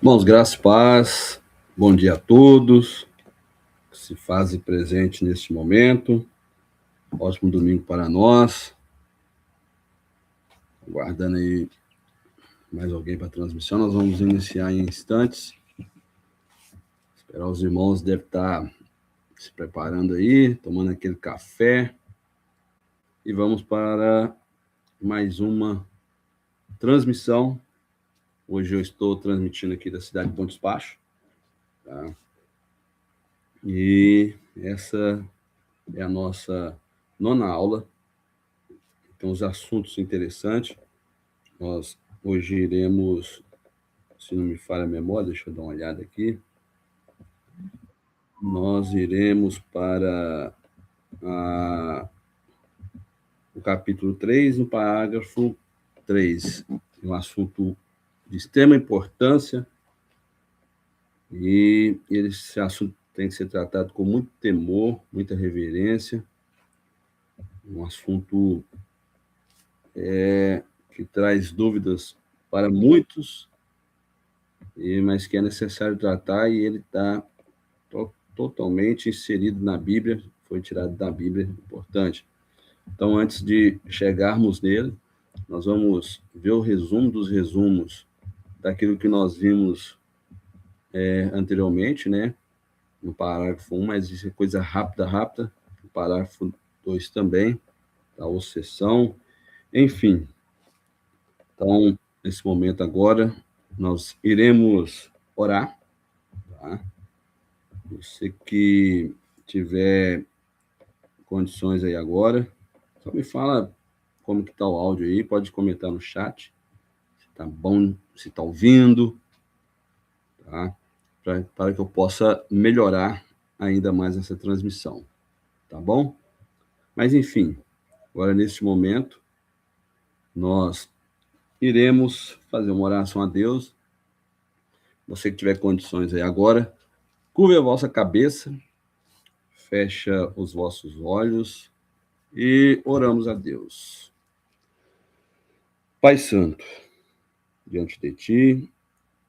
Bons, graças e paz, bom dia a todos que se fazem presente neste momento. Ótimo domingo para nós. Aguardando aí mais alguém para a transmissão. Nós vamos iniciar em instantes. Esperar os irmãos, devem estar se preparando aí, tomando aquele café. E vamos para mais uma transmissão. Hoje eu estou transmitindo aqui da cidade de Bom Despacho, tá? E essa é a nossa 9ª aula. Então, os assuntos interessantes. Nós hoje iremos, se não me falha a memória, deixa eu dar uma olhada aqui. Nós iremos para o capítulo 3, no parágrafo 3. Um assunto de extrema importância e esse assunto tem que ser tratado com muito temor, muita reverência, um assunto que traz dúvidas para muitos, mas que é necessário tratar, e ele está totalmente inserido na Bíblia, foi tirado da Bíblia, importante. Então, antes de chegarmos nele, nós vamos ver o resumo dos resumos daquilo que nós vimos anteriormente, né? No parágrafo 1, mas isso é coisa rápida. No parágrafo 2 também, a obsessão, enfim. Então, nesse momento agora, nós iremos orar, tá? Você que tiver condições aí agora, só me fala como que tá o áudio aí, pode comentar no chat, se tá bom, se tá ouvindo, tá? Para que eu possa melhorar ainda mais essa transmissão, tá bom? Mas, enfim, agora neste momento, nós iremos fazer uma oração a Deus. Você que tiver condições aí agora, curve a vossa cabeça, fecha os vossos olhos e oramos a Deus. Pai Santo, diante de Ti,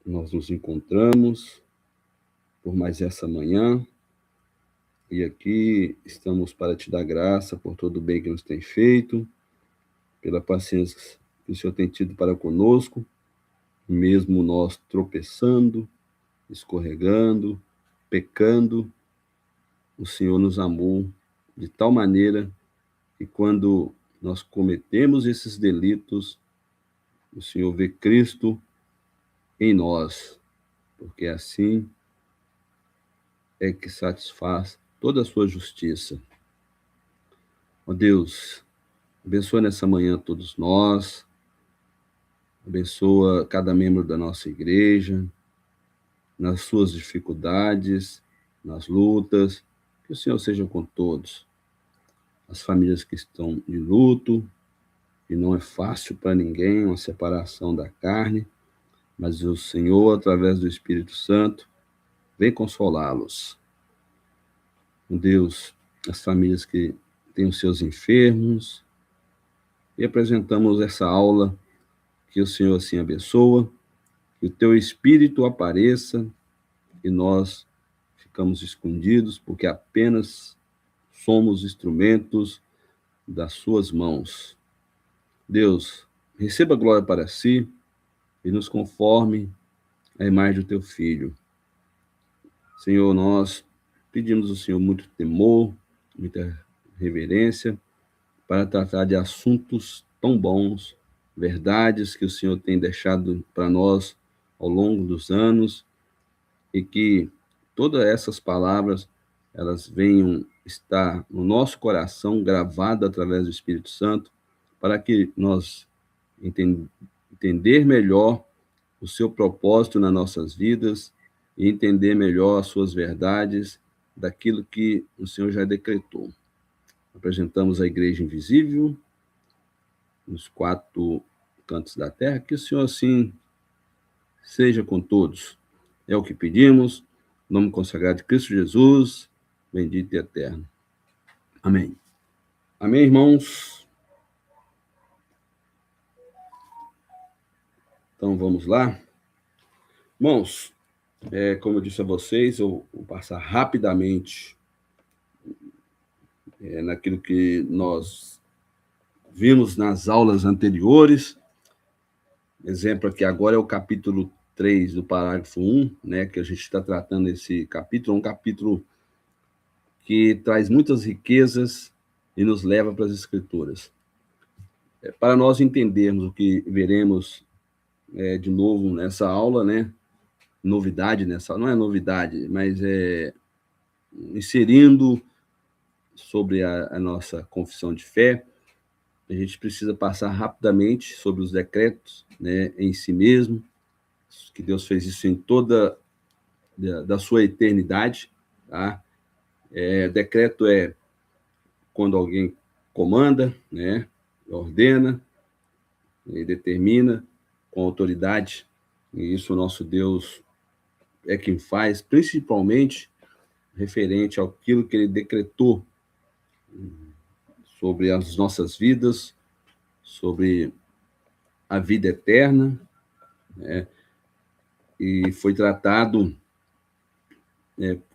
nós nos encontramos por mais essa manhã e aqui estamos para Te dar graça por todo o bem que nos tem feito, pela paciência que o Senhor tem tido para conosco, mesmo nós tropeçando, escorregando, pecando, o Senhor nos amou de tal maneira que quando nós cometemos esses delitos, o Senhor vê Cristo em nós, porque assim é que satisfaz toda a sua justiça. Ó Deus, abençoa nessa manhã todos nós, abençoa cada membro da nossa igreja, nas suas dificuldades, nas lutas, que o Senhor seja com todos. As famílias que estão de luto, e não é fácil para ninguém uma separação da carne, mas o Senhor, através do Espírito Santo, vem consolá-los. Deus, as famílias que têm os seus enfermos, e apresentamos essa aula, que o Senhor assim abençoa, que o teu Espírito apareça e nós ficamos escondidos, porque apenas somos instrumentos das suas mãos. Deus, receba a glória para si e nos conforme a imagem do teu Filho. Senhor, nós pedimos ao Senhor muito temor, muita reverência, para tratar de assuntos tão bons, verdades que o Senhor tem deixado para nós ao longo dos anos, e que todas essas palavras, elas venham estar no nosso coração, gravado através do Espírito Santo, para que nós entender melhor o seu propósito nas nossas vidas e entender melhor as suas verdades daquilo que o Senhor já decretou. Apresentamos a igreja invisível nos 4 cantos da terra, que o Senhor assim seja com todos. É o que pedimos, em nome consagrado de Cristo Jesus, bendito e eterno. Amém. Amém, irmãos? Então, vamos lá. Irmãos, como eu disse a vocês, eu vou passar rapidamente naquilo que nós vimos nas aulas anteriores. Exemplo aqui agora é o capítulo 3 do parágrafo 1, né, que a gente está tratando esse capítulo, um capítulo que traz muitas riquezas e nos leva para as Escrituras. Para nós entendermos o que veremos de novo nessa aula, né, novidade nessa, não é novidade, mas inserindo sobre a nossa confissão de fé, a gente precisa passar rapidamente sobre os decretos, né, em si mesmo, que Deus fez isso em toda da sua eternidade, tá? Decreto é quando alguém comanda, né, ordena e determina com autoridade, E isso o nosso Deus é quem faz, principalmente referente àquilo que ele decretou sobre as nossas vidas, sobre a vida eterna, né? E foi tratado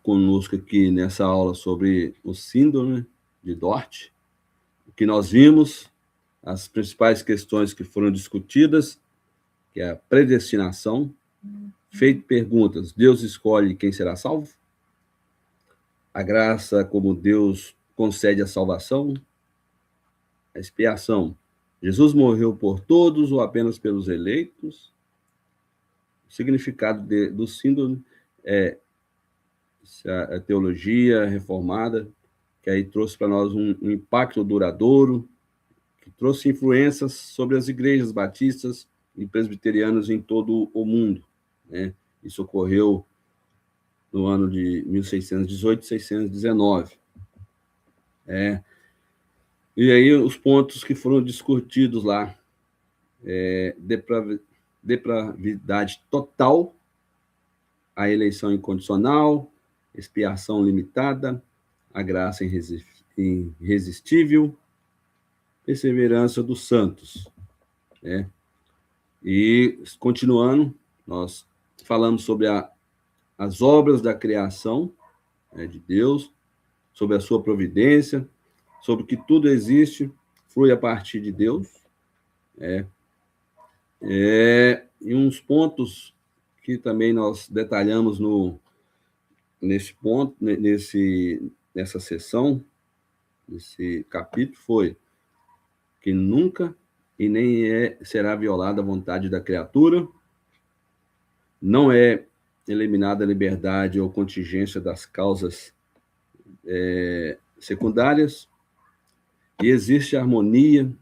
conosco aqui nessa aula sobre o síndrome de Dort, o que nós vimos, as principais questões que foram discutidas, que é a predestinação, feito perguntas, Deus escolhe quem será salvo? A graça como Deus concede a salvação? A expiação, Jesus morreu por todos ou apenas pelos eleitos? O significado do síndrome é a teologia reformada, que aí trouxe para nós um impacto duradouro, que trouxe influências sobre as igrejas batistas e presbiterianas em todo o mundo, né? Isso ocorreu no ano de 1618 e 619. E aí os pontos que foram discutidos lá, depravidade total, a eleição incondicional, expiação limitada, a graça irresistível, perseverança dos santos, né? E, continuando, nós falamos sobre as obras da criação, né, de Deus, sobre a sua providência, sobre que tudo existe, flui a partir de Deus, e uns pontos que também nós detalhamos nesse ponto, nessa sessão, nesse capítulo, foi que nunca e nem será violada a vontade da criatura, não é eliminada a liberdade ou contingência das causas secundárias, e existe harmonia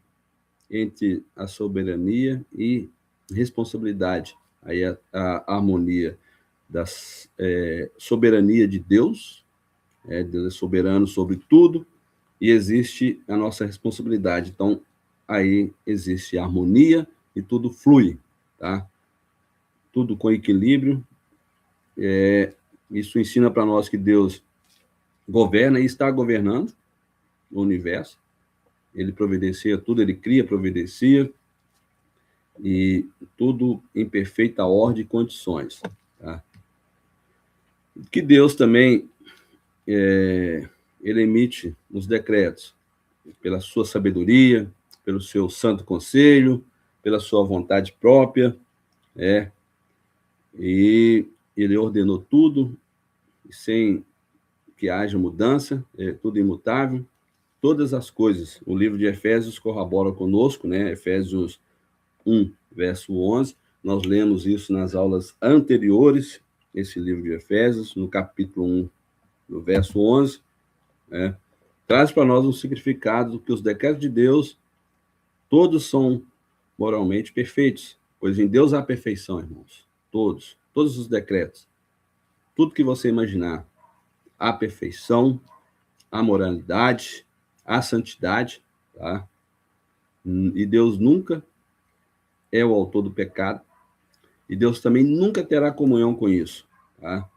entre a soberania e responsabilidade. Aí a harmonia da soberania de Deus, Deus é soberano sobre tudo, e existe a nossa responsabilidade. Então, aí existe harmonia e tudo flui, tá? Tudo com equilíbrio. Isso ensina para nós que Deus governa e está governando o universo. Ele providencia tudo, ele cria, providencia, e tudo em perfeita ordem e condições, tá? Que Deus também ele emite os decretos pela sua sabedoria, pelo seu santo conselho, pela sua vontade própria, e ele ordenou tudo sem que haja mudança, tudo imutável, todas as coisas. O livro de Efésios corrobora conosco, né? Efésios 1, verso 11, nós lemos isso nas aulas anteriores, esse livro de Efésios, no capítulo 1, no verso 11, traz para nós um significado que os decretos de Deus, todos são moralmente perfeitos, pois em Deus há perfeição, irmãos. Todos os decretos, tudo que você imaginar, há perfeição, há moralidade, há santidade, tá? E Deus nunca é o autor do pecado, e Deus também nunca terá comunhão com isso, tá?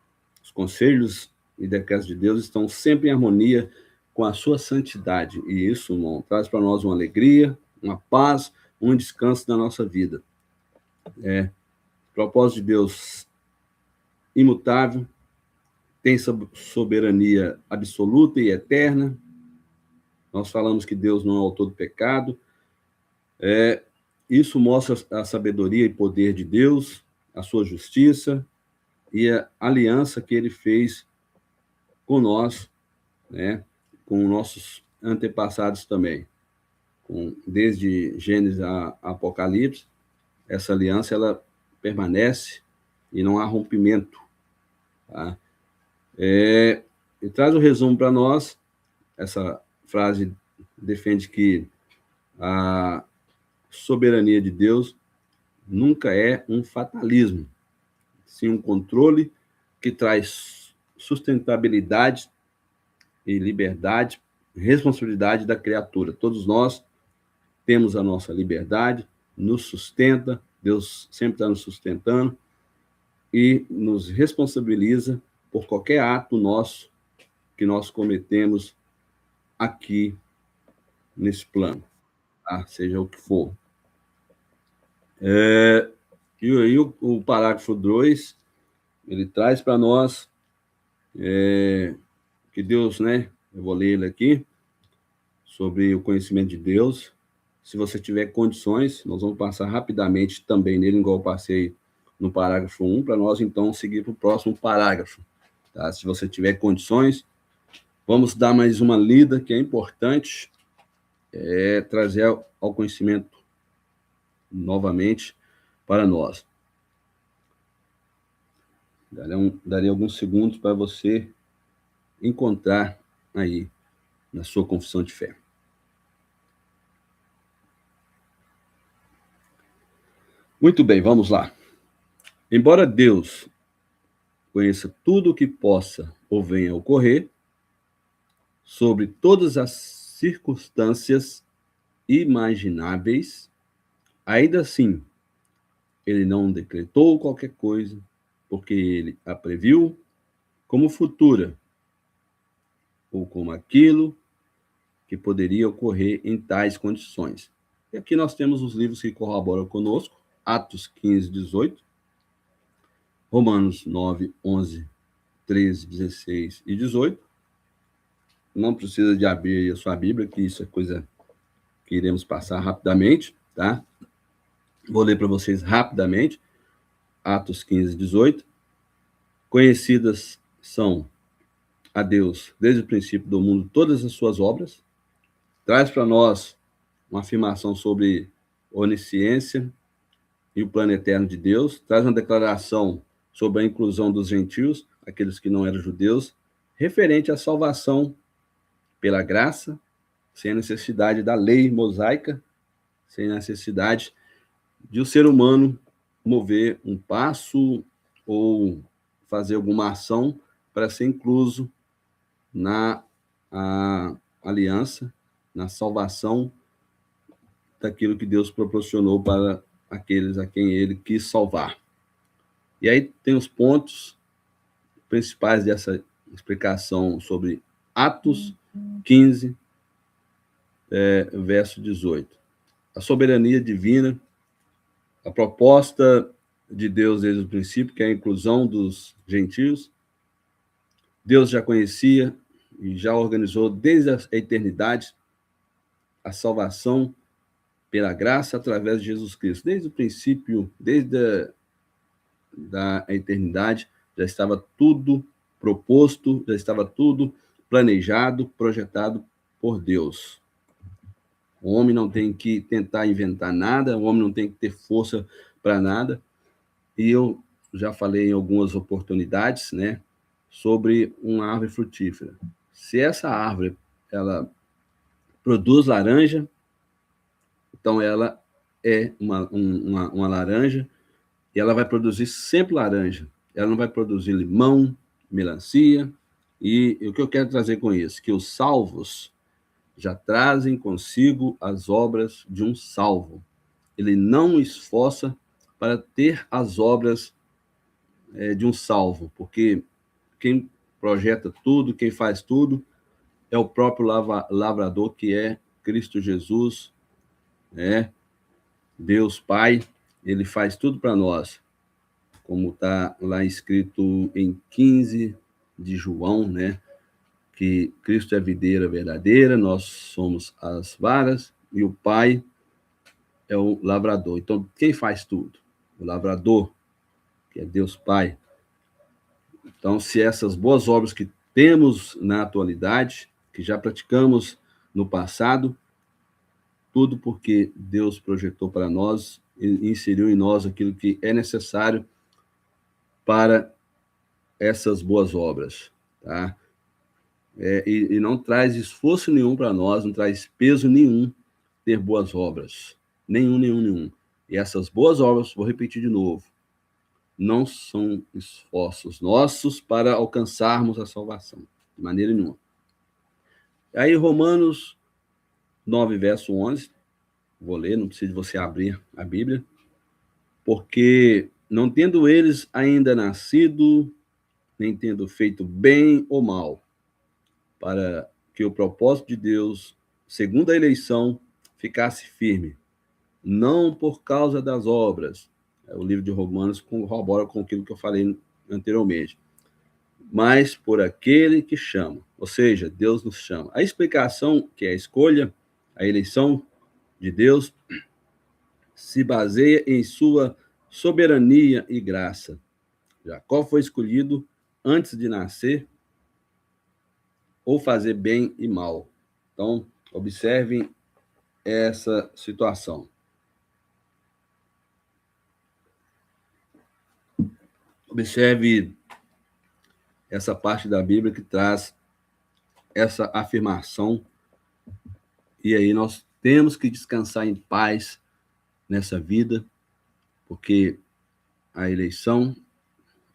Os conselhos e decretos de Deus estão sempre em harmonia com a sua santidade, e isso, irmão, traz para nós uma alegria, uma paz, um descanso na nossa vida. O propósito de Deus imutável, tem soberania absoluta e eterna. Nós falamos que Deus não é autor do pecado. Isso mostra a sabedoria e poder de Deus, a sua justiça e a aliança que ele fez com nós, né? Com nossos antepassados também. Desde Gênesis a Apocalipse, essa aliança ela permanece e não há rompimento, tá? E traz o resumo para nós. Essa frase defende que a soberania de Deus nunca é um fatalismo, sim um controle que traz sustentabilidade e liberdade, responsabilidade da criatura. Todos nós temos a nossa liberdade, nos sustenta, Deus sempre está nos sustentando, e nos responsabiliza por qualquer ato nosso que nós cometemos aqui nesse plano, tá? Seja o que for. E aí o parágrafo 2, ele traz para nós que Deus, né? Eu vou ler ele aqui, sobre o conhecimento de Deus. Se você tiver condições, nós vamos passar rapidamente também nele, igual eu passei no parágrafo 1, para nós, então, seguir para o próximo parágrafo. Tá? Se você tiver condições, vamos dar mais uma lida, que é importante, trazer ao conhecimento novamente para nós. Darei alguns segundos para você encontrar aí na sua confissão de fé. Muito bem, vamos lá. Embora Deus conheça tudo o que possa ou venha a ocorrer, sobre todas as circunstâncias imagináveis, ainda assim, ele não decretou qualquer coisa, porque ele a previu como futura, ou como aquilo que poderia ocorrer em tais condições. E aqui nós temos os livros que corroboram conosco, Atos 15, 18, Romanos 9, 11, 13, 16 e 18. Não precisa de abrir a sua Bíblia, que isso é coisa que iremos passar rapidamente, tá? Vou ler para vocês rapidamente. Atos 15, 18. Conhecidas são a Deus, desde o princípio do mundo, todas as suas obras. Traz para nós uma afirmação sobre onisciência e o plano eterno de Deus. Traz uma declaração sobre a inclusão dos gentios, aqueles que não eram judeus, referente à salvação pela graça, sem a necessidade da lei mosaica, sem a necessidade de o ser humano mover um passo ou fazer alguma ação para ser incluso na aliança, na salvação daquilo que Deus proporcionou para aqueles a quem ele quis salvar. E aí tem os pontos principais dessa explicação sobre Atos 15, verso 18. A soberania divina, a proposta de Deus desde o princípio, que é a inclusão dos gentios. Deus já conhecia e já organizou desde a eternidade a salvação pela graça através de Jesus Cristo. Desde o princípio, desde a eternidade, já estava tudo proposto, já estava tudo planejado, projetado por Deus. O homem não tem que tentar inventar nada, o homem não tem que ter força para nada. E eu já falei em algumas oportunidades, né, sobre uma árvore frutífera. Se essa árvore ela produz laranja, então ela é uma laranja e ela vai produzir sempre laranja. Ela não vai produzir limão, melancia. E o que eu quero trazer com isso? Que os salvos já trazem consigo as obras de um salvo. Ele não esforça para ter as obras de um salvo, porque quem projeta tudo, quem faz tudo, é o próprio lavrador, que é Cristo Jesus, né? Deus Pai, ele faz tudo para nós, como está lá escrito em 15 de João, né? Que Cristo é a videira verdadeira, nós somos as varas, e o Pai é o lavrador. Então, quem faz tudo? O lavrador, que é Deus Pai. Então, se essas boas obras que temos na atualidade, que já praticamos no passado, tudo porque Deus projetou para nós e inseriu em nós aquilo que é necessário para essas boas obras, tá? E não traz esforço nenhum para nós, não traz peso nenhum ter boas obras. Nenhum. E essas boas obras, vou repetir de novo, não são esforços nossos para alcançarmos a salvação, de maneira nenhuma. Aí, Romanos 9, verso 11, vou ler, não precisa de você abrir a Bíblia, porque não tendo eles ainda nascido, nem tendo feito bem ou mal, para que o propósito de Deus, segundo a eleição, ficasse firme, não por causa das obras. O livro de Romanos corrobora com aquilo que eu falei anteriormente, mas por aquele que chama, ou seja, Deus nos chama. A explicação, que é a escolha, a eleição de Deus, se baseia em sua soberania e graça. Jacó foi escolhido antes de nascer ou fazer bem e mal. Então, observem essa situação. Observe essa parte da Bíblia que traz essa afirmação. E aí nós temos que descansar em paz nessa vida, porque a eleição,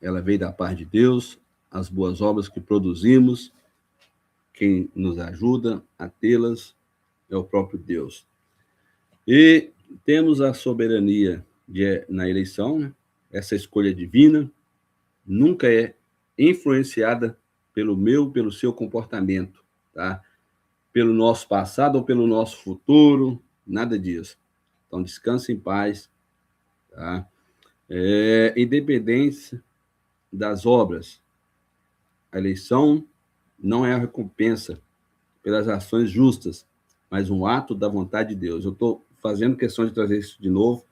ela veio da parte de Deus, as boas obras que produzimos, quem nos ajuda a tê-las é o próprio Deus. E temos a soberania na eleição, né? Essa escolha divina nunca é influenciada pelo seu comportamento, tá? Pelo nosso passado ou pelo nosso futuro, nada disso. Então, descanse em paz, tá? Independência das obras. A eleição não é a recompensa pelas ações justas, mas um ato da vontade de Deus. Eu estou fazendo questão de trazer isso de novo,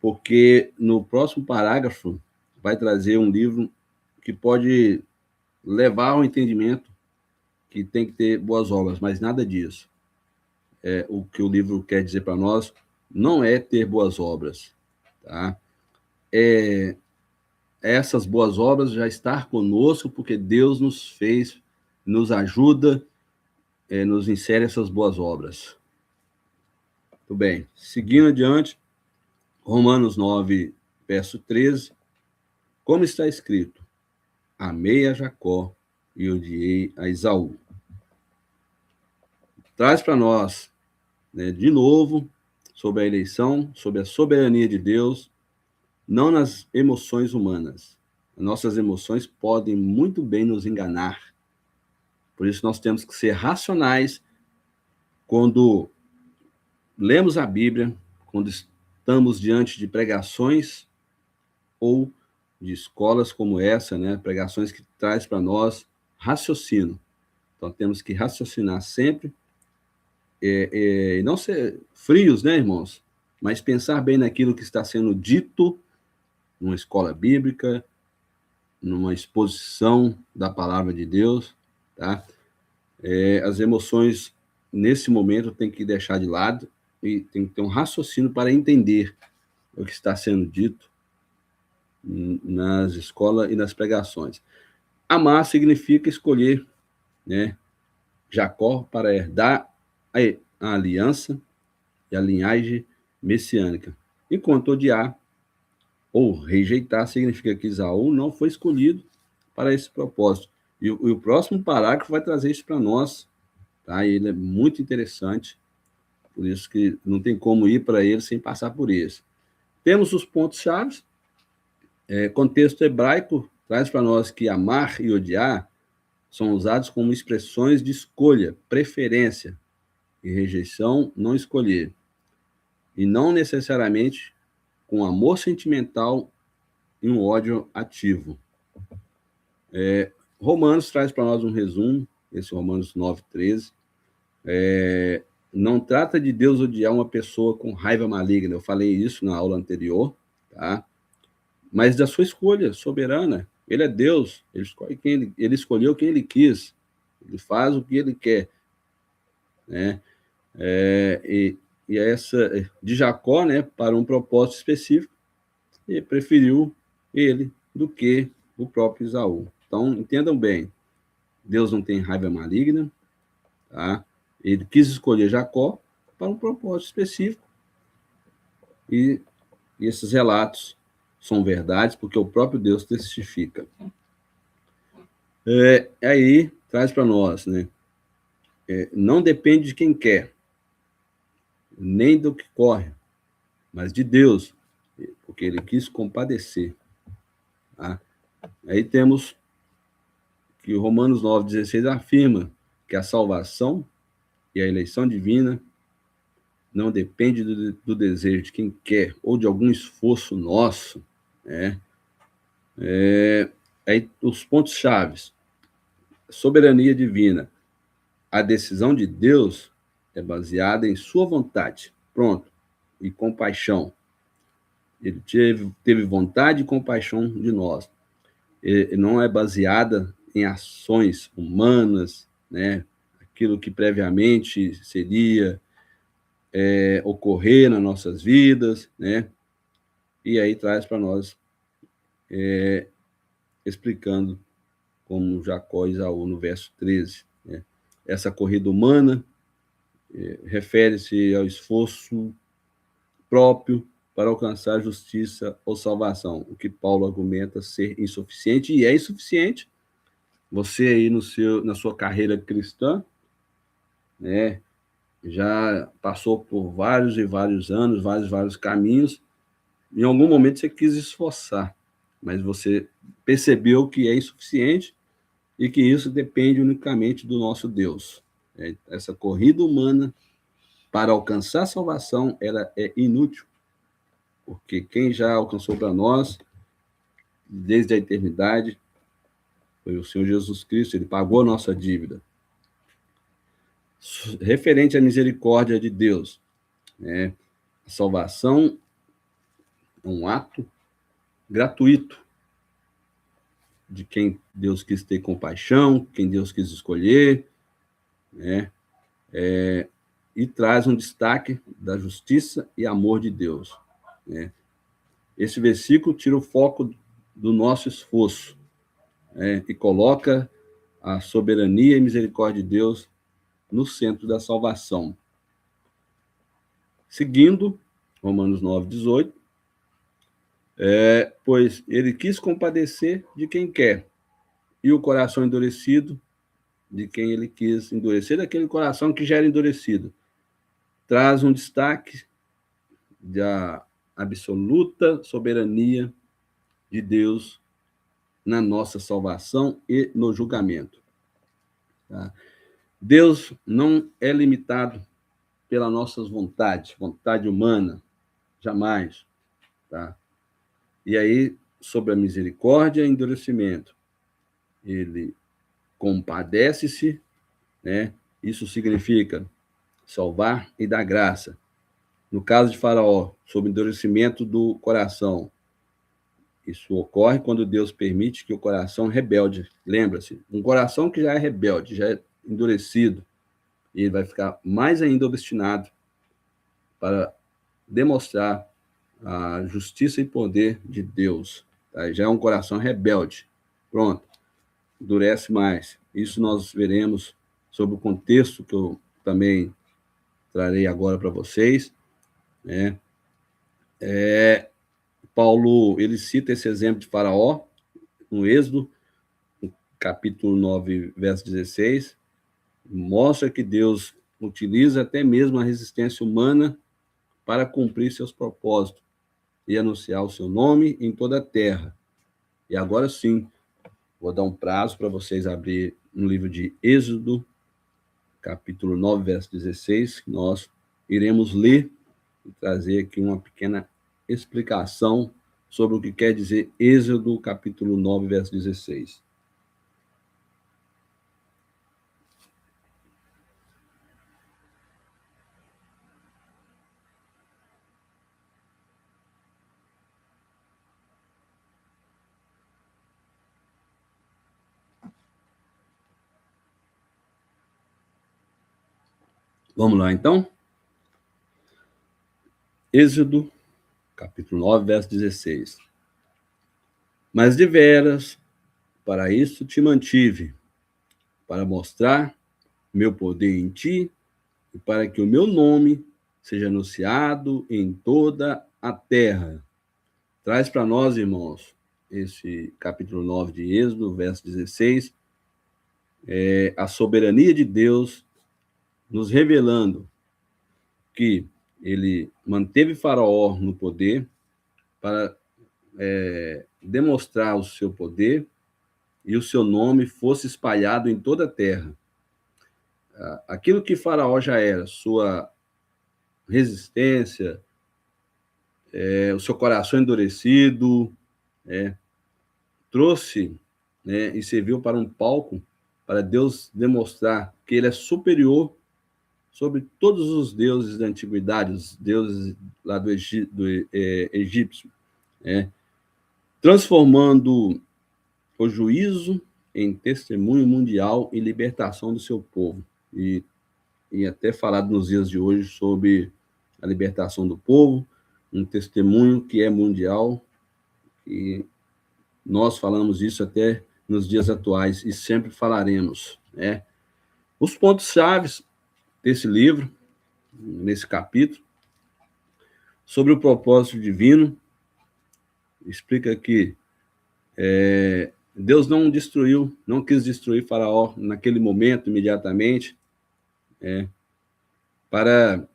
porque no próximo parágrafo vai trazer um livro que pode levar ao entendimento que tem que ter boas obras, mas nada disso. O que o livro quer dizer para nós não é ter boas obras, tá? Essas boas obras já estar conosco, porque Deus nos fez, nos ajuda, nos insere essas boas obras. Muito bem. Seguindo adiante, Romanos 9, verso 13. Como está escrito: amei a Jacó e odiei a Esaú. Traz para nós, né, de novo, sobre a eleição, sobre a soberania de Deus, não nas emoções humanas. Nossas emoções podem muito bem nos enganar. Por isso, nós temos que ser racionais quando lemos a Bíblia, quando estamos diante de pregações ou de escolas como essa, né? Pregações que traz para nós raciocínio. Então, temos que raciocinar sempre e não ser frios, né, irmãos? Mas pensar bem naquilo que está sendo dito numa escola bíblica, numa exposição da palavra de Deus, tá? As emoções, nesse momento, tem que deixar de lado e tem que ter um raciocínio para entender o que está sendo dito nas escolas e nas pregações. Amar significa escolher, né, Jacó para herdar a aliança e a linhagem messiânica, enquanto odiar ou rejeitar significa que Esaú não foi escolhido para esse propósito. E o próximo parágrafo vai trazer isso para nós, tá? Ele é muito interessante, por isso que não tem como ir para ele sem passar por isso. Temos os pontos-chave. Contexto hebraico traz para nós que amar e odiar são usados como expressões de escolha, preferência e rejeição, não escolher. E não necessariamente com amor sentimental e um ódio ativo. Romanos traz para nós um resumo, esse Romanos 9:13. Não trata de Deus odiar uma pessoa com raiva maligna, eu falei isso na aula anterior, tá? Mas da sua escolha soberana. Ele é Deus, ele escolheu quem ele quis, ele faz o que ele quer, né? E essa de Jacó, né, para um propósito específico, e preferiu ele do que o próprio Esaú. Então, entendam bem, Deus não tem raiva maligna, tá? Ele quis escolher Jacó para um propósito específico, e esses relatos são verdades, porque o próprio Deus testifica. Aí, traz para nós, né? Não depende de quem quer, nem do que corre, mas de Deus, porque ele quis compadecer. Tá? Aí temos que Romanos 9,16 afirma que a salvação e a eleição divina não depende do desejo de quem quer ou de algum esforço nosso, né? Aí os pontos chaves: soberania divina. A decisão de Deus é baseada em sua vontade. Pronto. E compaixão. Ele teve vontade e compaixão de nós. Ele não é baseada em ações humanas, né? Aquilo que previamente seria ocorrer nas nossas vidas, né? E aí traz para nós, explicando como Jacó e Esaú no verso 13. Né? Essa corrida humana refere-se ao esforço próprio para alcançar justiça ou salvação, o que Paulo argumenta ser insuficiente, e é insuficiente. Você aí na sua carreira cristã, né, já passou por vários e vários anos, vários caminhos. Em algum momento você quis esforçar, mas você percebeu que é insuficiente e que isso depende unicamente do nosso Deus. Essa corrida humana para alcançar a salvação, ela é inútil, porque quem já alcançou para nós, desde a eternidade, foi o Senhor Jesus Cristo, ele pagou a nossa dívida. Referente à misericórdia de Deus, né? A salvação é um ato gratuito de quem Deus quis ter compaixão, quem Deus quis escolher, né? E traz um destaque da justiça e amor de Deus, né? Esse versículo tira o foco do nosso esforço, né? E coloca a soberania e misericórdia de Deus no centro da salvação. Seguindo, Romanos 9,18, pois ele quis compadecer de quem quer, e o coração endurecido de quem ele quis endurecer, daquele coração que já era endurecido. Traz um destaque da absoluta soberania de Deus na nossa salvação e no julgamento. Tá? Deus não é limitado pelas nossas vontades, vontade humana, jamais. Tá? E aí, sobre a misericórdia e endurecimento, ele compadece-se, né? Isso significa salvar e dar graça. No caso de Faraó, sob endurecimento do coração, isso ocorre quando Deus permite que o coração rebelde, lembra-se, um coração que já é rebelde, já é endurecido, e ele vai ficar mais ainda obstinado para demonstrar a justiça e poder de Deus. Tá? Já é um coração rebelde. Pronto, endurece mais. Isso nós veremos sobre o contexto que eu também trarei agora para vocês, né? Paulo, ele cita esse exemplo de Faraó no Êxodo, no capítulo 9, verso 16, mostra que Deus utiliza até mesmo a resistência humana para cumprir seus propósitos e anunciar o seu nome em toda a terra. E agora sim, vou dar um prazo para vocês abrir no livro de Êxodo, capítulo 9, verso 16, que nós iremos ler e trazer aqui uma pequena explicação sobre o que quer dizer Êxodo, capítulo 9, verso 16. Vamos lá, então? Êxodo, capítulo 9, verso 16. Mas deveras, para isso te mantive, para mostrar meu poder em ti e para que o meu nome seja anunciado em toda a terra. Traz para nós, irmãos, esse capítulo 9 de Êxodo, verso 16, a soberania de Deus nos revelando que ele manteve Faraó no poder, para demonstrar o seu poder e o seu nome fosse espalhado em toda a terra. Aquilo que Faraó já era, sua resistência, o seu coração endurecido, trouxe, e serviu para um palco para Deus demonstrar que ele é superior sobre todos os deuses da antiguidade, os deuses lá do egípcio, transformando o juízo em testemunho mundial e libertação do seu povo. E até falado nos dias de hoje sobre a libertação do povo, um testemunho que é mundial, e nós falamos isso até nos dias atuais e sempre falaremos. Os pontos chaves desse livro, nesse capítulo, sobre o propósito divino, explica que Deus não quis destruir Faraó naquele momento, imediatamente, para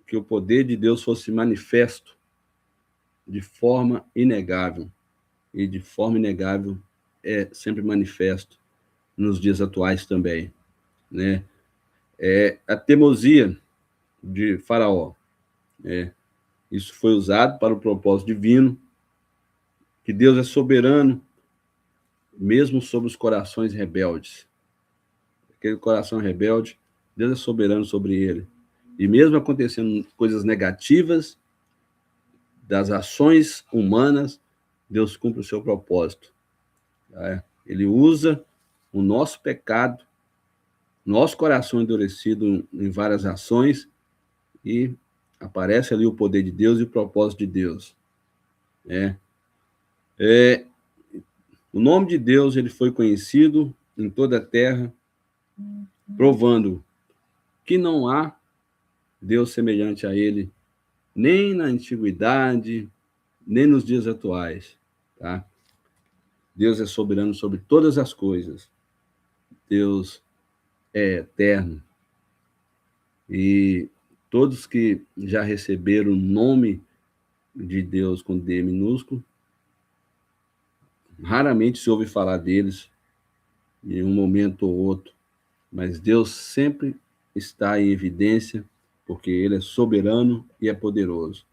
que o poder de Deus fosse manifesto de forma inegável. E de forma inegável é sempre manifesto nos dias atuais também. A teimosia de Faraó. Isso foi usado para o propósito divino, que Deus é soberano, mesmo sobre os corações rebeldes. Aquele coração rebelde, Deus é soberano sobre ele. E mesmo acontecendo coisas negativas das ações humanas, Deus cumpre o seu propósito. Ele usa o nosso pecado, nosso coração endurecido em várias ações, e aparece ali o poder de Deus e o propósito de Deus. O nome de Deus ele foi conhecido em toda a terra, provando que não há Deus semelhante a ele, nem na antiguidade, nem nos dias atuais. Tá? Deus é soberano sobre todas as coisas. Deus é eterno. E todos que já receberam o nome de Deus com D minúsculo, raramente se ouve falar deles em um momento ou outro, mas Deus sempre está em evidência, porque ele é soberano e é poderoso.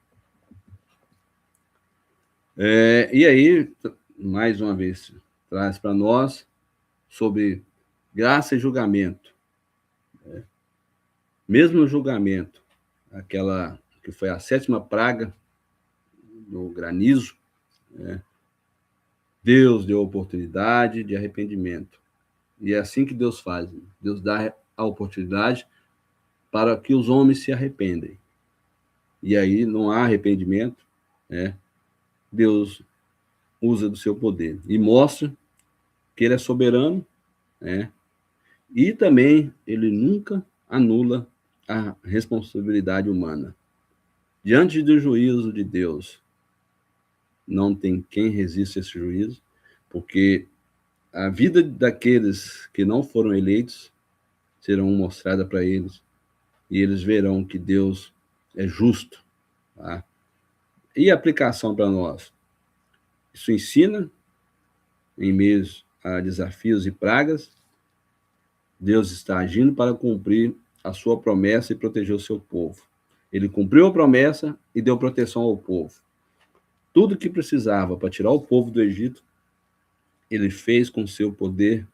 E aí, mais uma vez, traz para nós sobre graça e julgamento. Mesmo no julgamento, aquela que foi a 7ª praga do granizo, Deus deu oportunidade de arrependimento. E é assim que Deus faz. Deus dá a oportunidade para que os homens se arrependem. E aí não há arrependimento, Deus usa do seu poder e mostra que ele é soberano, e também ele nunca anula a responsabilidade humana. Diante do juízo de Deus, não tem quem resista a esse juízo, porque a vida daqueles que não foram eleitos serão mostrada para eles, e eles verão que Deus é justo. Tá? E a aplicação para nós? Isso ensina, em meio a desafios e pragas, Deus está agindo para cumprir a sua promessa e proteger o seu povo. Ele cumpriu a promessa e deu proteção ao povo. Tudo que precisava para tirar o povo do Egito, ele fez com seu poder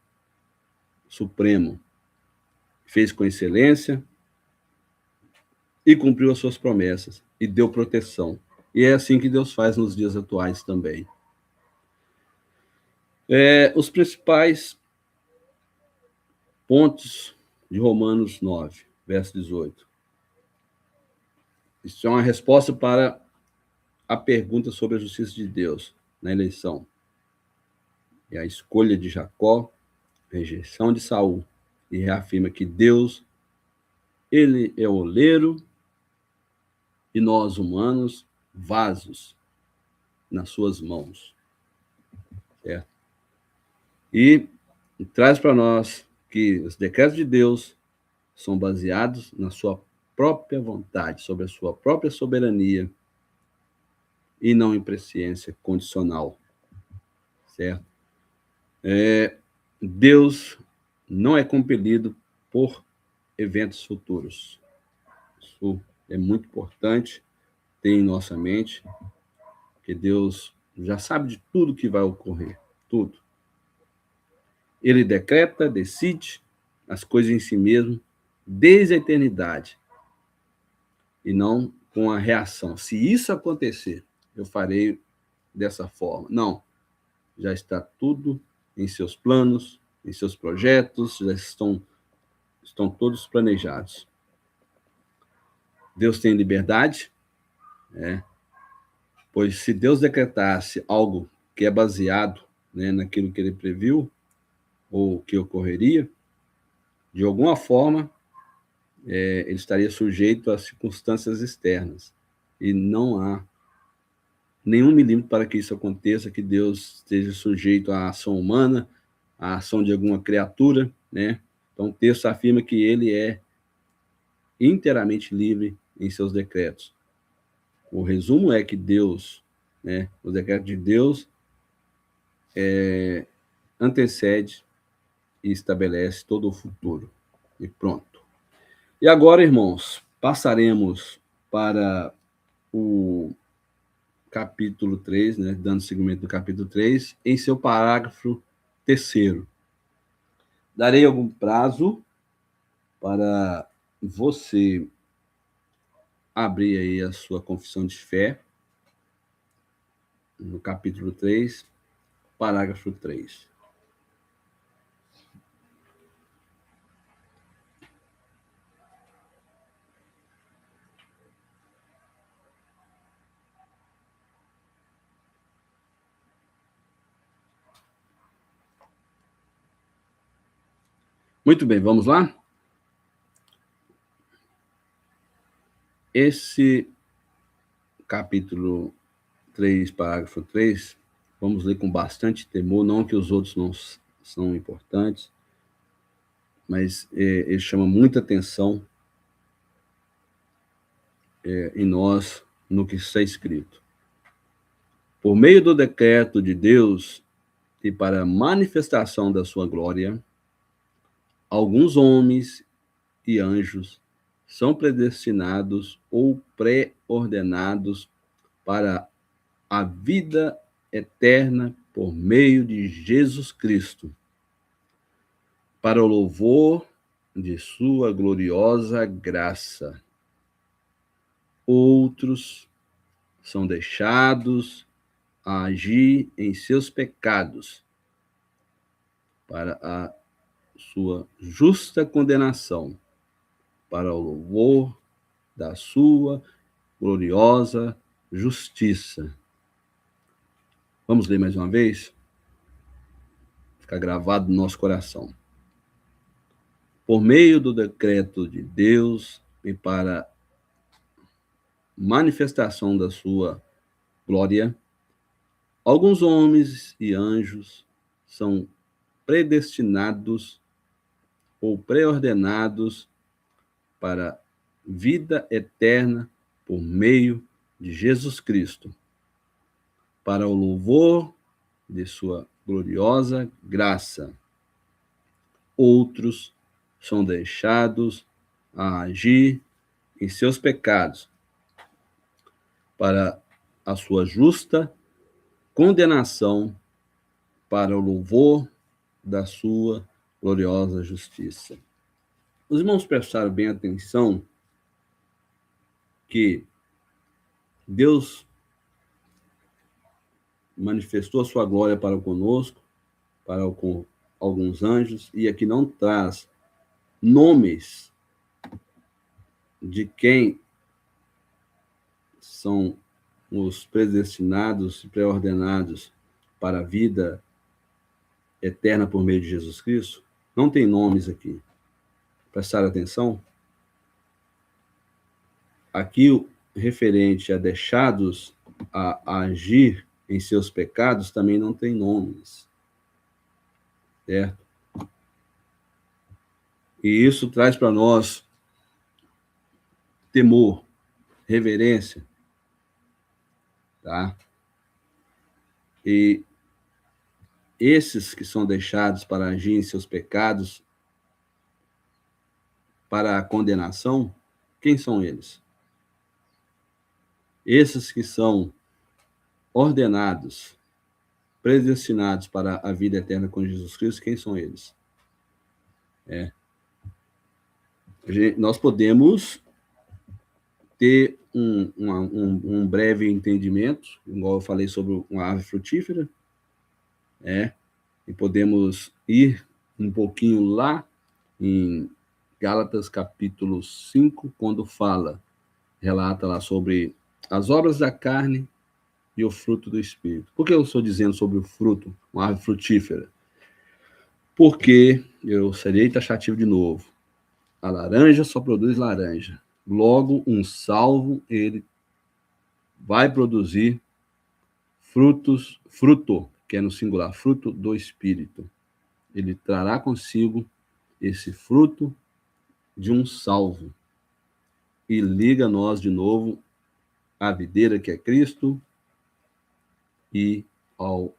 supremo. Fez com excelência e cumpriu as suas promessas e deu proteção. E é assim que Deus faz nos dias atuais também. Os principais pontos de Romanos 9, verso 18. Isso é uma resposta para a pergunta sobre a justiça de Deus na eleição. É a escolha de Jacó, a rejeição de Saul, e reafirma que Deus, ele é oleiro e nós, humanos, vasos nas suas mãos. Certo? E traz para nós que os decretos de Deus são baseados na sua própria vontade, sobre a sua própria soberania. e não em presciência condicional, certo? Deus não é compelido por eventos futuros. Isso é muito importante ter em nossa mente, que Deus já sabe de tudo que vai ocorrer, tudo. Ele decreta, decide as coisas em si mesmo desde a eternidade e não com a reação. Se isso acontecer, eu farei dessa forma. Não, já está tudo em seus planos, em seus projetos, já estão todos planejados. Deus tem liberdade, pois se Deus decretasse algo que é baseado, naquilo que ele previu ou que ocorreria, de alguma forma, ele estaria sujeito a circunstâncias externas. E não há nenhum milímetro para que isso aconteça, que Deus esteja sujeito à ação humana, à ação de alguma criatura, né? Então, o texto afirma que ele é inteiramente livre em seus decretos. O resumo é que Deus, o decreto de Deus antecede e estabelece todo o futuro. E pronto. E agora, irmãos, passaremos para o capítulo 3, dando seguimento do capítulo 3, em seu parágrafo terceiro. Darei algum prazo para você abrir aí a sua confissão de fé, no capítulo 3, parágrafo 3. Muito bem, vamos lá? Esse capítulo 3, parágrafo 3, vamos ler com bastante temor, não que os outros não são importantes, mas ele chama muita atenção em nós, no que está escrito. Por meio do decreto de Deus e para a manifestação da sua glória, alguns homens e anjos são predestinados ou pré-ordenados para a vida eterna por meio de Jesus Cristo, para o louvor de sua gloriosa graça. Outros são deixados a agir em seus pecados, para a sua justa condenação, para o louvor da sua gloriosa justiça. Vamos ler mais uma vez? Fica gravado no nosso coração. Por meio do decreto de Deus e para manifestação da sua glória, alguns homens e anjos são predestinados ou pré-ordenados para vida eterna por meio de Jesus Cristo, para o louvor de sua gloriosa graça. Outros são deixados a agir em seus pecados, para a sua justa condenação, para o louvor da sua gloriosa justiça. Os irmãos prestaram bem atenção que Deus manifestou a sua glória para conosco, para com alguns anjos, e aqui não traz nomes de quem são os predestinados e pré-ordenados para a vida eterna por meio de Jesus Cristo. Não tem nomes aqui. Prestaram atenção? Aqui, referente a deixados a agir em seus pecados, também não tem nomes. Certo? E isso traz para nós temor, reverência, tá? E esses que são deixados para agir em seus pecados, para a condenação, quem são eles? Esses que são ordenados, predestinados para a vida eterna com Jesus Cristo, quem são eles? Nós podemos ter um breve entendimento, igual eu falei sobre uma árvore frutífera, e podemos ir um pouquinho lá em Gálatas capítulo 5, quando relata lá sobre as obras da carne e o fruto do Espírito. Por que eu estou dizendo sobre o fruto, uma árvore frutífera? Porque, eu serei taxativo de novo, a laranja só produz laranja. Logo, um salvo, ele vai produzir fruto, que é no singular, fruto do Espírito. Ele trará consigo esse fruto de um salvo e liga nós de novo à videira que é Cristo e ao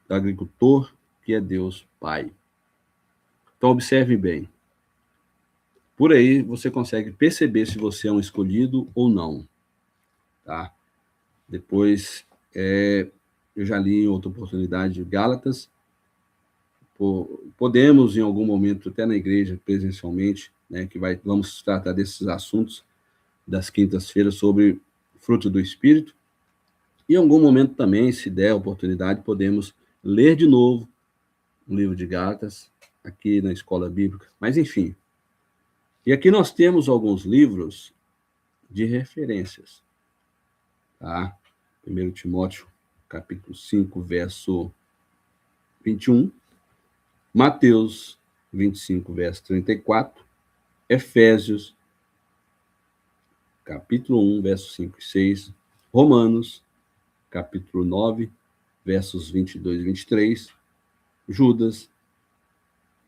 agricultor que é Deus Pai. Então, observe bem. Por aí você consegue perceber se você é um escolhido ou não, tá? Depois, eu já li em outra oportunidade Gálatas. Podemos, em algum momento, até na igreja, presencialmente, né, vamos tratar desses assuntos das quintas-feiras sobre fruto do Espírito. E em algum momento também, se der a oportunidade, podemos ler de novo o livro de Gálatas, aqui na escola bíblica. Mas, enfim. E aqui nós temos alguns livros de referências. Tá? 1 Timóteo, capítulo 5, verso 21. Mateus 25, verso 34. Efésios, capítulo 1, versos 5 e 6. Romanos, capítulo 9, versos 22 e 23. Judas,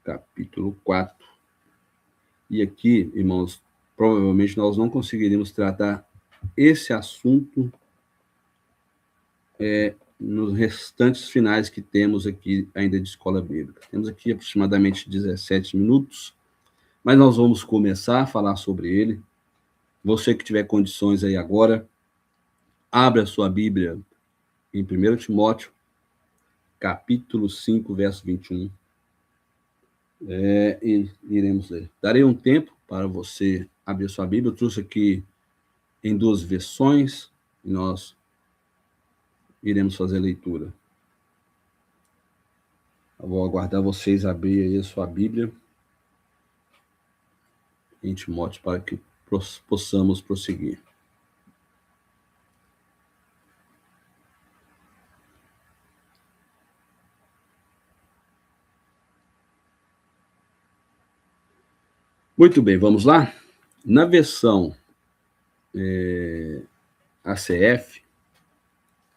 capítulo 4. E aqui, irmãos, provavelmente nós não conseguiríamos tratar esse assunto nos restantes finais que temos aqui ainda de escola bíblica. Temos aqui aproximadamente 17 minutos, mas nós vamos começar a falar sobre ele. Você que tiver condições aí agora, abra a sua Bíblia em 1 Timóteo, capítulo 5, verso 21. E iremos ler. Darei um tempo para você abrir a sua Bíblia. Eu trouxe aqui em duas versões e nós iremos fazer a leitura. Eu vou aguardar vocês abrir aí a sua Bíblia em Timóteo para que possamos prosseguir. Muito bem, vamos lá? Na versão ACF,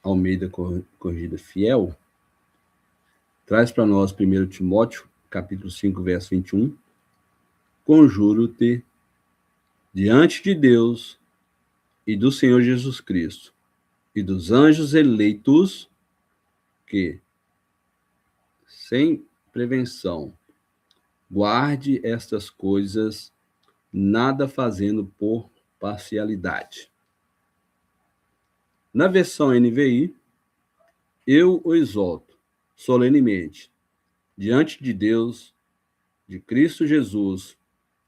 Almeida Corrigida Fiel, traz para nós 1 Timóteo, capítulo 5, verso 21. Conjuro-te diante de Deus e do Senhor Jesus Cristo e dos anjos eleitos que, sem prevenção, guarde estas coisas, nada fazendo por parcialidade. Na versão NVI, eu o exalto solenemente diante de Deus, de Cristo Jesus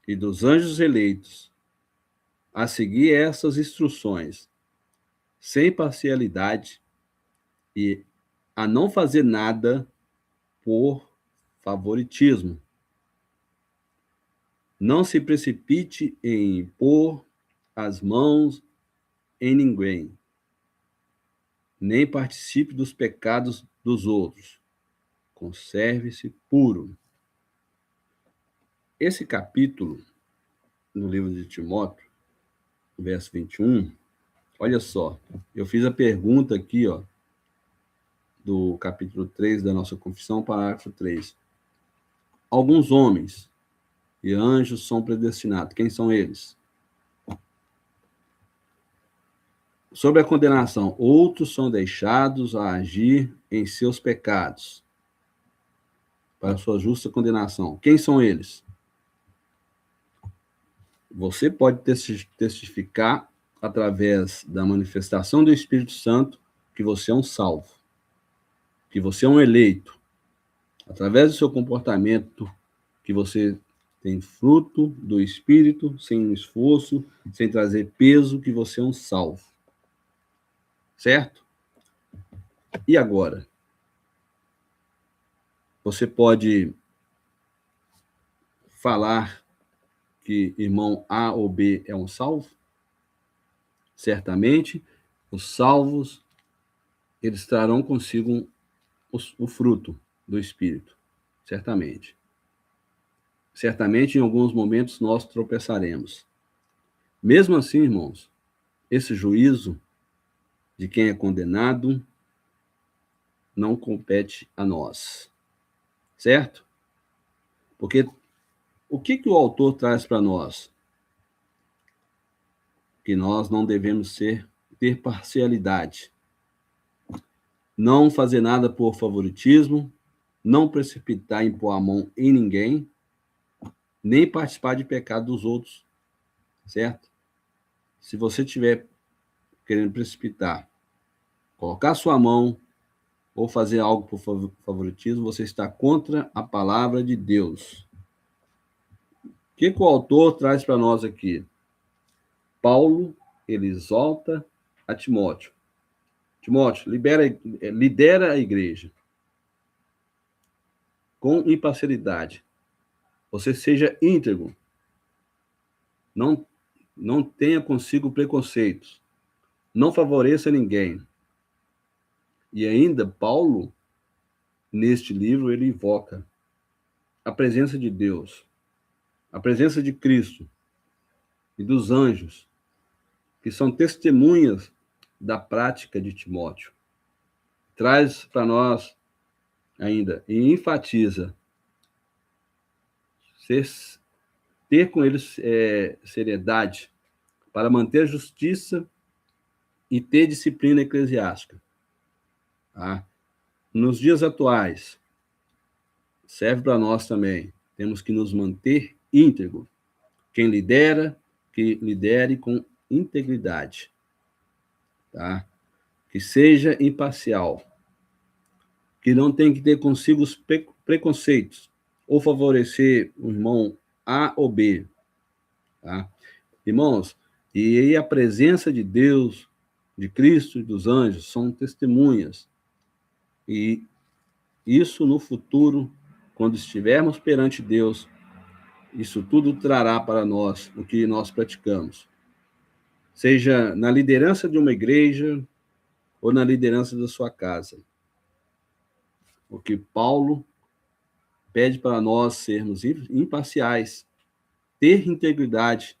e dos anjos eleitos, a seguir essas instruções, sem parcialidade e a não fazer nada por favoritismo. Não se precipite em impor as mãos em ninguém, nem participe dos pecados dos outros. Conserve-se puro. Esse capítulo, no livro de Timóteo, verso 21, olha só, eu fiz a pergunta aqui, ó, do capítulo 3 da nossa confissão, parágrafo 3. Alguns homens e anjos são predestinados. Quem são eles? Sobre a condenação, outros são deixados a agir em seus pecados, para a sua justa condenação. Quem são eles? Você pode testificar através da manifestação do Espírito Santo que você é um salvo, que você é um eleito, através do seu comportamento, que você tem fruto do Espírito, sem esforço, sem trazer peso, que você é um salvo. Certo? E agora? Você pode falar que irmão A ou B é um salvo? Certamente, os salvos, eles trarão consigo o fruto do Espírito. Certamente. Certamente, em alguns momentos, nós tropeçaremos. Mesmo assim, irmãos, esse juízo de quem é condenado não compete a nós. Certo? Porque o que o autor traz para nós? Que nós não devemos ter parcialidade. Não fazer nada por favoritismo, não precipitar em pôr a mão em ninguém, nem participar de pecado dos outros, certo? Se você estiver querendo precipitar, colocar sua mão ou fazer algo por favoritismo, você está contra a palavra de Deus. O que o autor traz para nós aqui? Paulo, ele exalta a Timóteo. Timóteo, lidera a igreja com imparcialidade. Você seja íntegro. Não tenha consigo preconceitos. Não favoreça ninguém. E ainda, Paulo, neste livro, ele invoca a presença de Deus, a presença de Cristo e dos anjos, que são testemunhas da prática de Timóteo. Traz para nós ainda e enfatiza ter com eles seriedade para manter a justiça e ter disciplina eclesiástica. Tá? Nos dias atuais, serve para nós também. Temos que nos manter íntegro. Quem lidera, que lidere com integridade. Tá? Que seja imparcial. Que não tem que ter consigo os preconceitos ou favorecer o irmão A ou B. Tá? Irmãos, e aí a presença de Deus, de Cristo e dos anjos são testemunhas. E isso no futuro, quando estivermos perante Deus, isso tudo trará para nós o que nós praticamos. Seja na liderança de uma igreja ou na liderança da sua casa. O que Paulo pede para nós sermos imparciais, ter integridade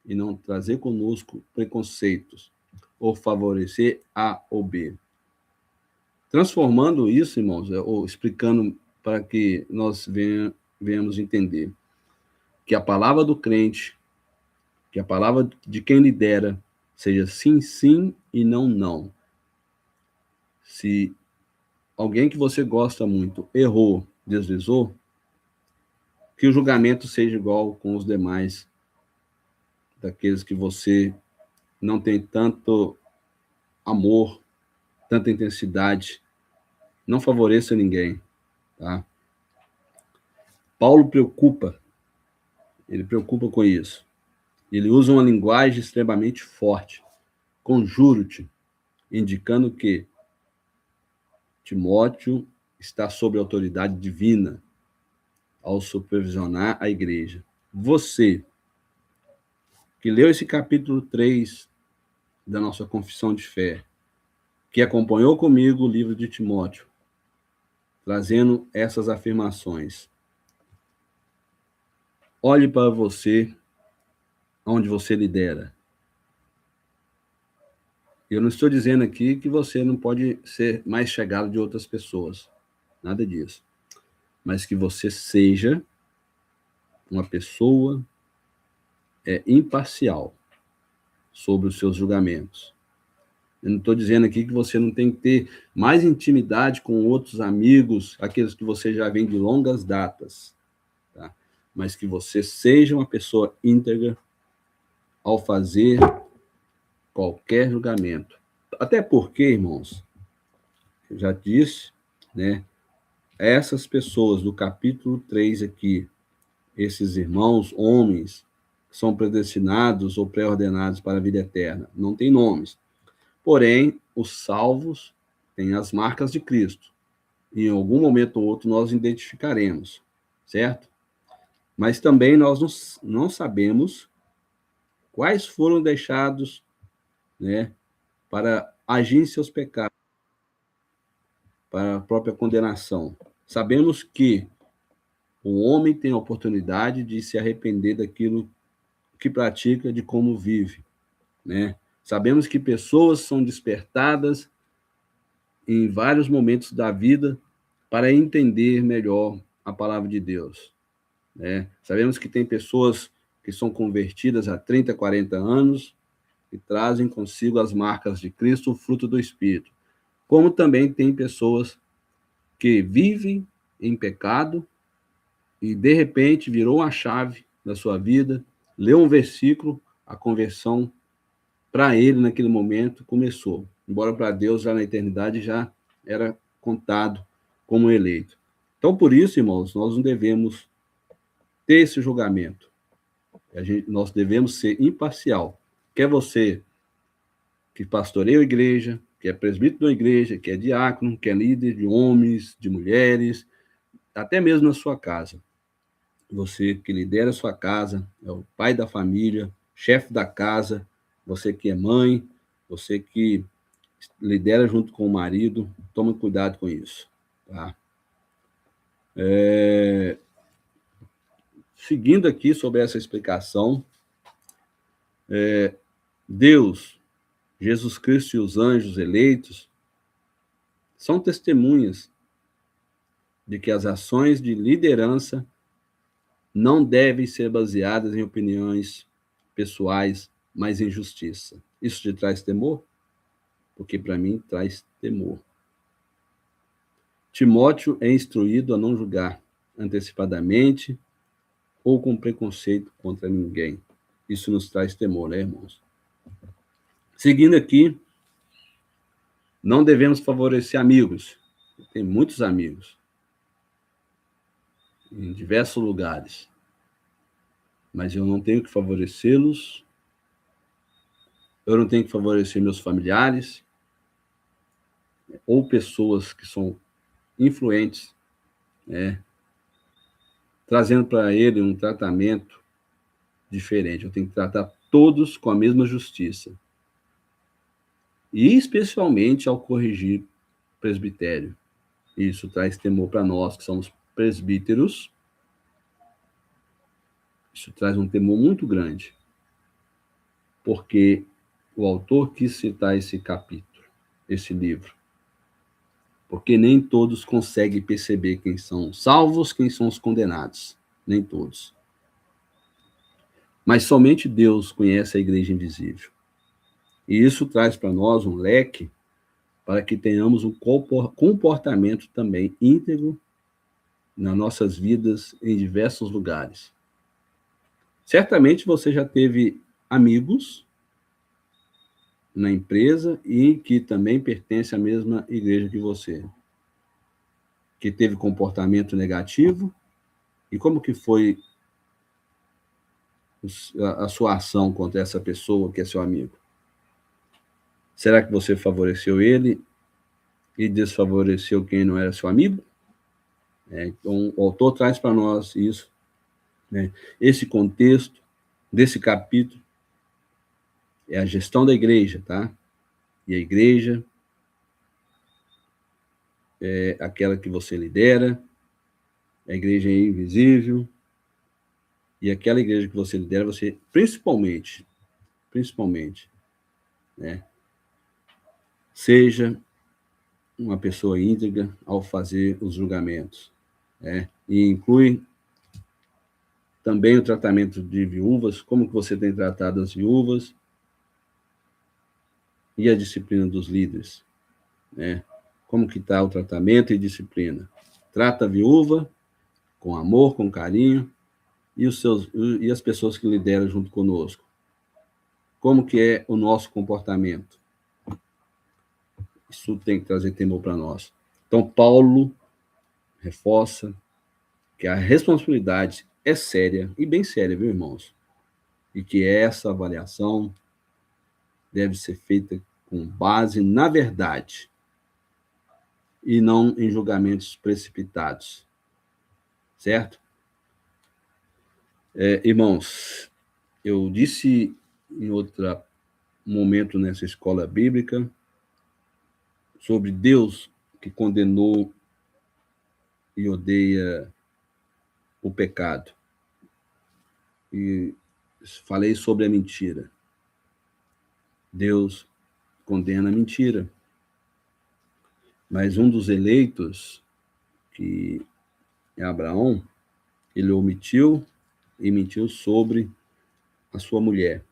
e não trazer conosco preconceitos ou favorecer A ou B. Transformando isso, irmãos, ou explicando para que nós venhamos entender que a palavra do crente, que a palavra de quem lidera, seja sim, sim e não, não. Se alguém que você gosta muito errou, deslizou, que o julgamento seja igual com os demais, daqueles que você não tem tanto amor, tanta intensidade, não favoreça ninguém, tá? Paulo ele preocupa com isso. Ele usa uma linguagem extremamente forte, conjuro-te, indicando que Timóteo está sob autoridade divina ao supervisionar a igreja. Você, que leu esse capítulo 3 da nossa confissão de fé, que acompanhou comigo o livro de Timóteo, trazendo essas afirmações. Olhe para você, onde você lidera. Eu não estou dizendo aqui que você não pode ser mais chegado de outras pessoas. Nada disso. Mas que você seja uma pessoa imparcial sobre os seus julgamentos. Eu não estou dizendo aqui que você não tem que ter mais intimidade com outros amigos, aqueles que você já vem de longas datas, tá? Mas que você seja uma pessoa íntegra ao fazer qualquer julgamento. Até porque, irmãos, eu já disse, né? Essas pessoas do capítulo 3 aqui, esses irmãos, homens, são predestinados ou pré-ordenados para a vida eterna. Não tem nomes. Porém, os salvos têm as marcas de Cristo. E em algum momento ou outro nós identificaremos, certo? Mas também nós não sabemos quais foram deixados, né, para agir em seus pecados, para a própria condenação. Sabemos que o homem tem a oportunidade de se arrepender daquilo que pratica, de como vive, né? Sabemos que pessoas são despertadas em vários momentos da vida para entender melhor a palavra de Deus, né? Sabemos que tem pessoas que são convertidas há 30, 40 anos e trazem consigo as marcas de Cristo, o fruto do Espírito. Como também tem pessoas que vivem em pecado e, de repente, virou uma chave da sua vida, leu um versículo, a conversão para ele, naquele momento, começou. Embora para Deus, já na eternidade, já era contado como eleito. Então, por isso, irmãos, nós não devemos ter esse julgamento. Nós devemos ser imparcial. Quer você que pastoreia a igreja, que é presbítero da igreja, que é diácono, que é líder de homens, de mulheres, até mesmo na sua casa. Você que lidera a sua casa, é o pai da família, chefe da casa, você que é mãe, você que lidera junto com o marido, tome cuidado com isso, tá? Seguindo aqui sobre essa explicação, Deus, Jesus Cristo e os anjos eleitos são testemunhas de que as ações de liderança não devem ser baseadas em opiniões pessoais, mas em justiça. Isso te traz temor? Porque para mim traz temor. Timóteo é instruído a não julgar antecipadamente ou com preconceito contra ninguém. Isso nos traz temor, né, irmãos? Seguindo aqui, não devemos favorecer amigos. Tem muitos amigos em diversos lugares, mas eu não tenho que favorecê-los, eu não tenho que favorecer meus familiares ou pessoas que são influentes, né, trazendo para ele um tratamento diferente. Eu tenho que tratar todos com a mesma justiça. E especialmente ao corrigir presbitério. Isso traz temor para nós que somos presbíteros. Isso traz um temor muito grande, porque o autor quis citar esse capítulo, esse livro, porque nem todos conseguem perceber quem são salvos, quem são os condenados. Nem todos. Mas somente Deus conhece a igreja invisível. E isso traz para nós um leque para que tenhamos um comportamento também íntegro nas nossas vidas em diversos lugares. Certamente você já teve amigos na empresa e que também pertence à mesma igreja que você, que teve comportamento negativo. E como que foi a sua ação contra essa pessoa que é seu amigo? Será que você favoreceu ele e desfavoreceu quem não era seu amigo? Então, o autor traz para nós isso, né? Esse contexto desse capítulo é a gestão da igreja, tá? E a igreja é aquela que você lidera, a igreja é invisível, e aquela igreja que você lidera, você principalmente, né, seja uma pessoa íntegra ao fazer os julgamentos, né? E inclui também o tratamento de viúvas, como que você tem tratado as viúvas, e a disciplina dos líderes, né? Como que está o tratamento e disciplina? Trata a viúva com amor, com carinho, e as pessoas que lideram junto conosco. Como que é o nosso comportamento? Isso tem que trazer temor para nós. Então, Paulo reforça que a responsabilidade é séria, e bem séria, viu, irmãos? E que essa avaliação deve ser feita com base na verdade e não em julgamentos precipitados, certo? Irmãos, eu disse em outro momento nessa escola bíblica sobre Deus que condenou e odeia o pecado. E falei sobre a mentira. Deus condena a mentira. Mas um dos eleitos, que é Abraão, ele omitiu e mentiu sobre a sua mulher,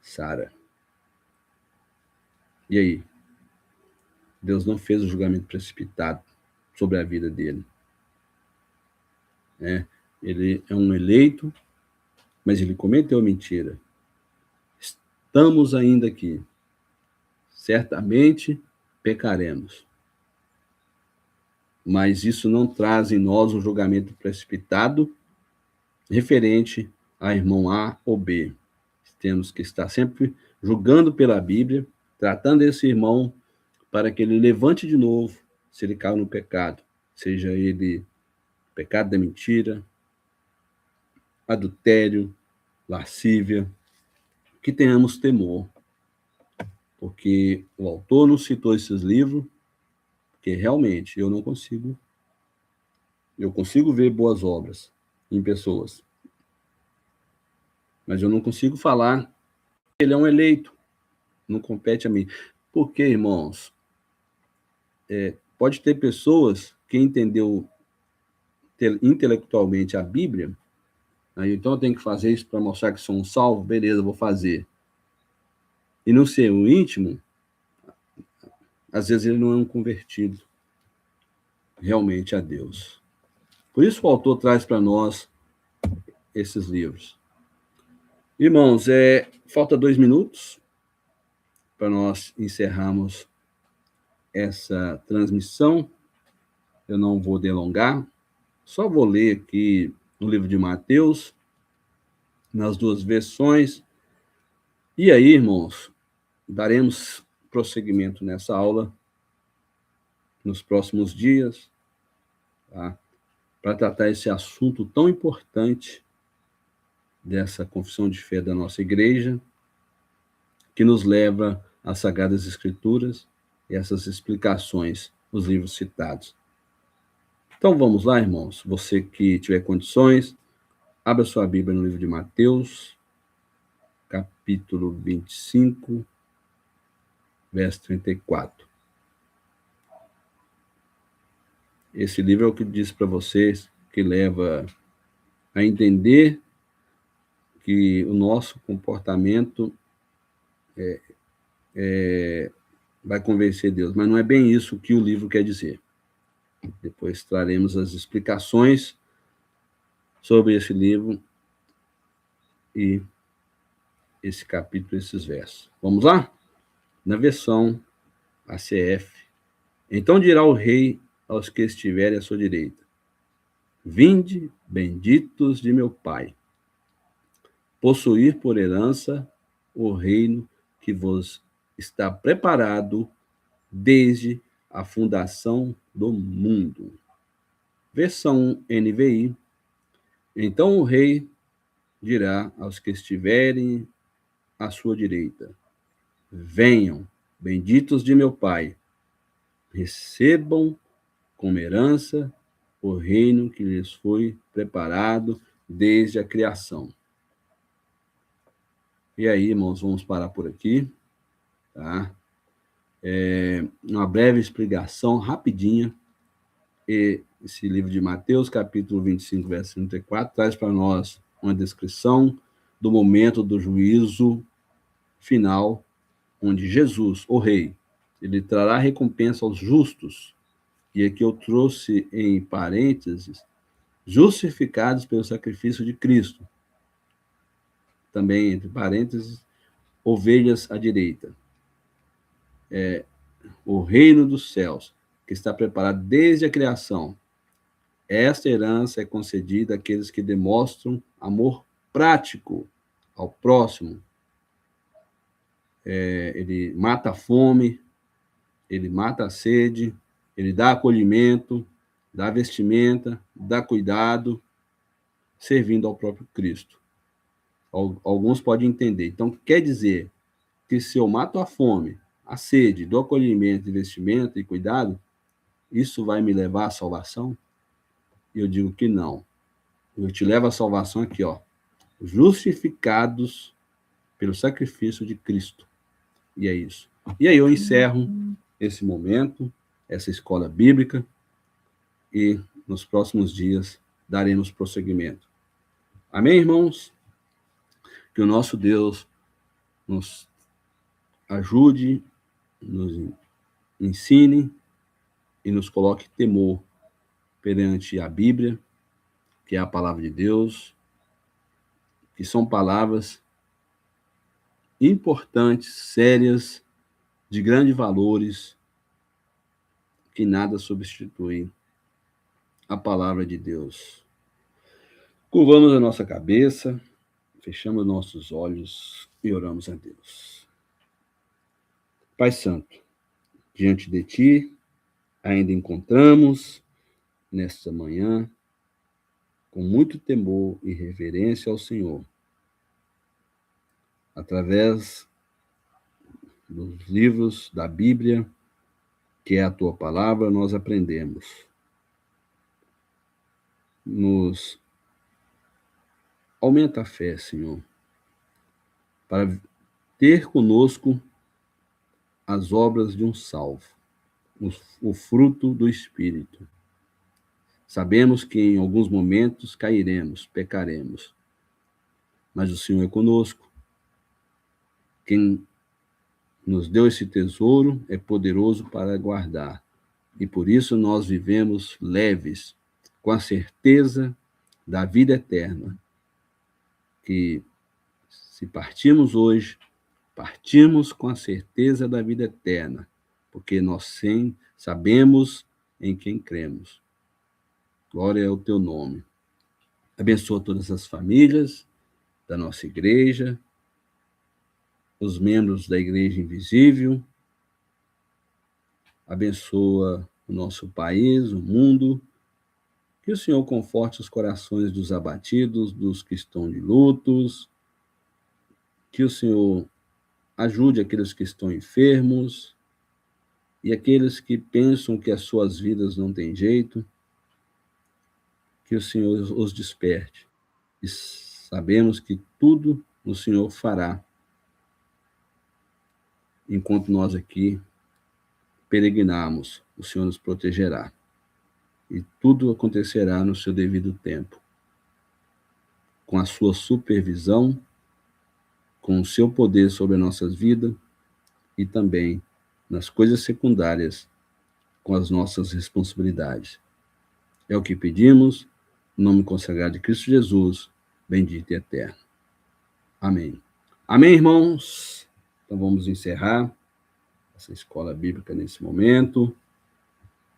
Sara. E aí? Deus não fez o julgamento precipitado sobre a vida dele. Ele é um eleito, mas ele cometeu mentira. Estamos ainda aqui. Certamente pecaremos. Mas isso não traz em nós um julgamento precipitado referente a irmão A ou B. Temos que estar sempre julgando pela Bíblia, tratando esse irmão para que ele levante de novo, se ele caiu no pecado, seja ele pecado da mentira, adultério, lascívia, que tenhamos temor, porque o autor não citou esses livros, porque realmente eu consigo ver boas obras em pessoas, mas eu não consigo falar que ele é um eleito, não compete a mim. Porque, irmãos, pode ter pessoas que entendeu intelectualmente a Bíblia, aí então eu tenho que fazer isso para mostrar que sou um salvo, beleza, vou fazer. E no seu íntimo, às vezes ele não é um convertido realmente a Deus. Por isso o autor traz para nós esses livros. Irmãos, falta 2 minutos para nós encerrarmos essa transmissão. Eu não vou delongar, só vou ler aqui no livro de Mateus, nas 2 versões. E aí, irmãos, daremos prosseguimento nessa aula nos próximos dias, tá? Para tratar esse assunto tão importante dessa confissão de fé da nossa igreja, que nos leva às Sagradas Escrituras e essas explicações nos livros citados. Então vamos lá, irmãos. Você que tiver condições, abra sua Bíblia no livro de Mateus, capítulo 25, verso 34. Esse livro é o que diz para vocês, que leva a entender que o nosso comportamento vai convencer Deus, mas não é bem isso que o livro quer dizer. Depois traremos as explicações sobre esse livro e esse capítulo, esses versos. Vamos lá? Na versão ACF. Então dirá o rei aos que estiverem à sua direita: vinde, benditos de meu Pai, possuir por herança o reino que vos está preparado desde a fundação do mundo. Versão NVI. Então o rei dirá aos que estiverem à sua direita: venham, benditos de meu Pai, recebam como herança o reino que lhes foi preparado desde a criação. E aí, irmãos, vamos parar por aqui, tá? Uma breve explicação rapidinha. Esse livro de Mateus, capítulo 25, verso 34, traz para nós uma descrição do momento do juízo final, onde Jesus, o Rei, ele trará recompensa aos justos, e aqui eu trouxe em parênteses, justificados pelo sacrifício de Cristo. Também, entre parênteses, ovelhas à direita. O reino dos céus, que está preparado desde a criação. Esta herança é concedida àqueles que demonstram amor prático ao próximo. Ele mata a fome, ele mata a sede, ele dá acolhimento, dá vestimenta, dá cuidado, servindo ao próprio Cristo. Alguns podem entender. Então, quer dizer que se eu mato a fome, a sede, dou acolhimento, investimento e cuidado, isso vai me levar à salvação? E eu digo que não. Eu te levo à salvação aqui, ó. Justificados pelo sacrifício de Cristo. E é isso. E aí eu encerro esse momento, essa escola bíblica, e nos próximos dias daremos prosseguimento. Amém, irmãos? Que o nosso Deus nos ajude, nos ensine e nos coloque temor perante a Bíblia, que é a palavra de Deus, que são palavras importantes, sérias, de grandes valores, que nada substitui a palavra de Deus. Curvamos a nossa cabeça, fechamos nossos olhos e oramos a Deus. Pai Santo, diante de Ti, ainda encontramos nesta manhã, com muito temor e reverência ao Senhor, através dos livros da Bíblia, que é a Tua palavra, nós aprendemos. Nos aumenta a fé, Senhor, para ter conosco as obras de um salvo, o fruto do Espírito. Sabemos que em alguns momentos cairemos, pecaremos, mas o Senhor é conosco. Quem nos deu esse tesouro é poderoso para guardar, e por isso nós vivemos leves, com a certeza da vida eterna, que se partirmos hoje, partimos com a certeza da vida eterna, porque nós sabemos em quem cremos. Glória ao teu nome. Abençoa todas as famílias da nossa igreja, os membros da Igreja Invisível. Abençoa o nosso país, o mundo. Que o Senhor conforte os corações dos abatidos, dos que estão de lutos. Que o Senhor ajude aqueles que estão enfermos e aqueles que pensam que as suas vidas não têm jeito. Que o Senhor os desperte. E sabemos que tudo o Senhor fará enquanto nós aqui peregrinarmos. O Senhor nos protegerá. E tudo acontecerá no seu devido tempo, com a sua supervisão, com o seu poder sobre as nossas vidas e também nas coisas secundárias, com as nossas responsabilidades. É o que pedimos, em nome consagrado de Cristo Jesus, bendito e eterno. Amém. Amém, irmãos? Então vamos encerrar essa escola bíblica nesse momento.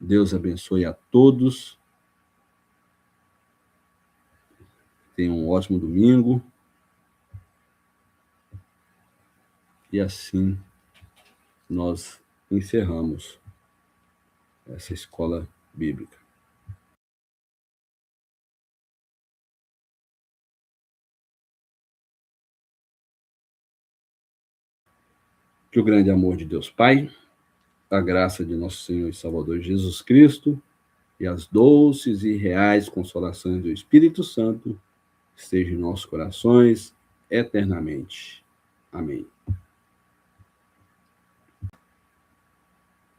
Deus abençoe a todos. Tenham um ótimo domingo. E assim nós encerramos essa escola bíblica. Que o grande amor de Deus Pai, a graça de nosso Senhor e Salvador Jesus Cristo e as doces e reais consolações do Espírito Santo estejam em nossos corações eternamente. Amém.